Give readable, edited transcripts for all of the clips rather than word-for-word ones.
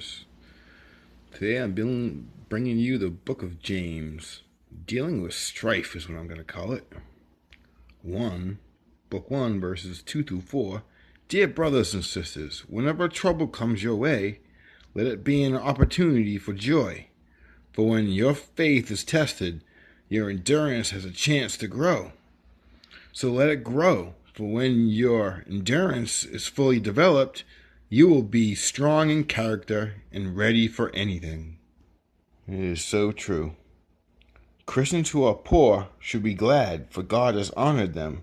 believers. Today I'm bringing you the book of James. Dealing with strife is what I'm going to call it. Book 1, verses 2 through 4. Dear brothers and sisters, whenever trouble comes your way, let it be an opportunity for joy. For when your faith is tested, your endurance has a chance to grow. So let it grow, for when your endurance is fully developed, you will be strong in character and ready for anything. It is so true. Christians who are poor should be glad, for God has honored them.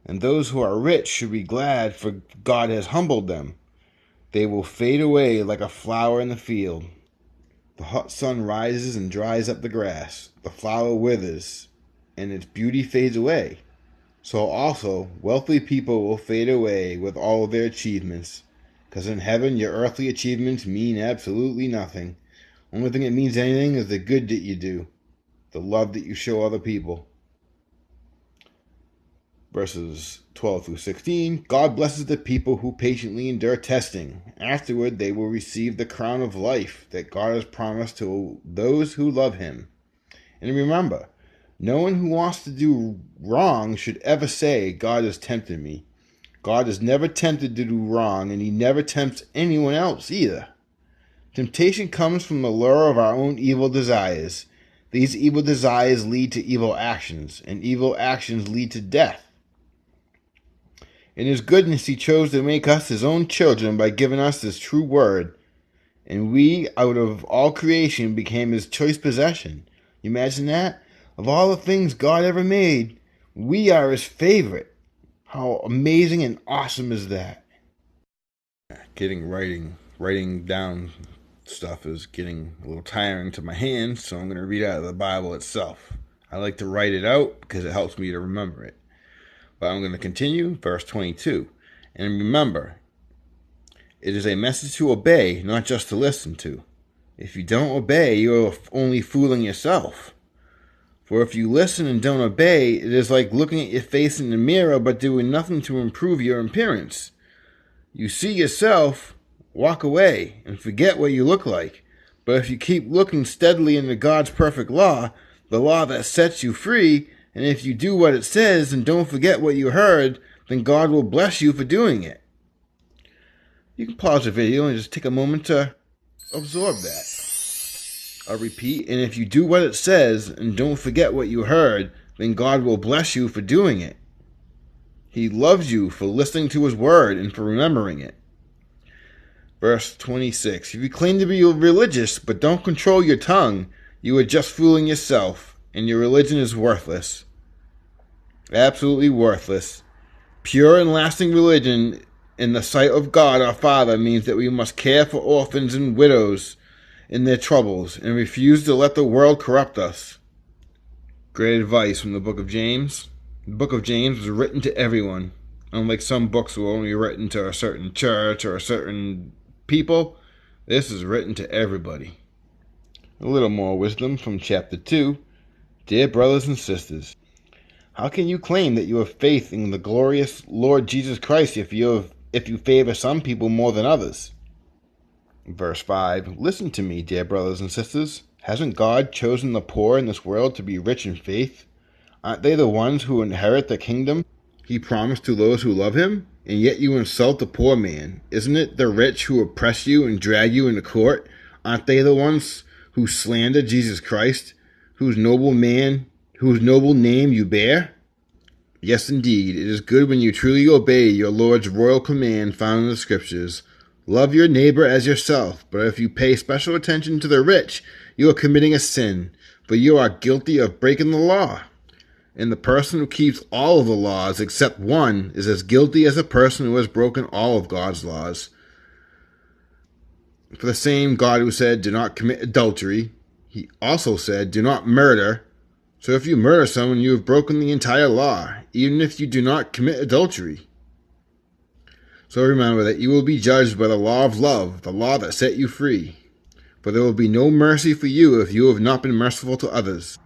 And those who are rich should be glad, for God has humbled them. They will fade away like a flower in the field. The hot sun rises and dries up the grass. The flower withers, and its beauty fades away. So also, wealthy people will fade away with all of their achievements. Because in heaven, your earthly achievements mean absolutely nothing. Only thing that means anything is the good that you do. The love that you show other people. Verses 12 through 16. God blesses the people who patiently endure testing. Afterward, they will receive the crown of life that God has promised to those who love him. And remember, no one who wants to do wrong should ever say, God has tempted me. God is never tempted to do wrong, and he never tempts anyone else either. Temptation comes from the lure of our own evil desires. These evil desires lead to evil actions, and evil actions lead to death. In his goodness, he chose to make us his own children by giving us his true word. And we, out of all creation, became his choice possession. You imagine that? Of all the things God ever made, we are his favorite. How amazing and awesome is that? Writing down stuff is getting a little tiring to my hands, so I'm going to read out of the Bible itself. I like to write it out because it helps me to remember it. But I'm going to continue, verse 22. And remember, it is a message to obey, not just to listen to. If you don't obey, you are only fooling yourself. For if you listen and don't obey, it is like looking at your face in the mirror but doing nothing to improve your appearance. You see yourself, walk away, and forget what you look like. But if you keep looking steadily into God's perfect law, the law that sets you free, and if you do what it says and don't forget what you heard, then God will bless you for doing it. You can pause the video and just take a moment to absorb that. I'll repeat, and if you do what it says and don't forget what you heard, then God will bless you for doing it. He loves you for listening to his word and for remembering it. Verse 26. If you claim to be religious but don't control your tongue, you are just fooling yourself, and your religion is worthless. Absolutely worthless. Pure and lasting religion in the sight of God our Father means that we must care for orphans and widows in their troubles and refuse to let the world corrupt us. Great advice from the book of James. The book of James was written to everyone. Unlike some books were only written to a certain church or a certain people, this is written to everybody. A little more wisdom from chapter 2. Dear brothers and sisters, how can you claim that you have faith in the glorious Lord Jesus Christ if you favor some people more than others? Verse 5. Listen to me, dear brothers and sisters. Hasn't God chosen the poor in this world to be rich in faith? Aren't they the ones who inherit the kingdom he promised to those who love him? And yet you insult the poor man. Isn't it the rich who oppress you and drag you into court? Aren't they the ones who slander Jesus Christ, whose noble name you bear? Yes, indeed, it is good when you truly obey your Lord's royal command found in the Scriptures. Love your neighbor as yourself, but if you pay special attention to the rich, you are committing a sin, for you are guilty of breaking the law. And the person who keeps all of the laws except one is as guilty as a person who has broken all of God's laws. For the same God who said, do not commit adultery, he also said, do not murder. So if you murder someone, you have broken the entire law, even if you do not commit adultery. So remember that you will be judged by the law of love, the law that set you free. For there will be no mercy for you if you have not been merciful to others.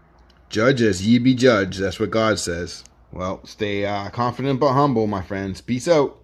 Judge as ye be judged, that's what God says. Well, stay confident but humble, my friends. Peace out.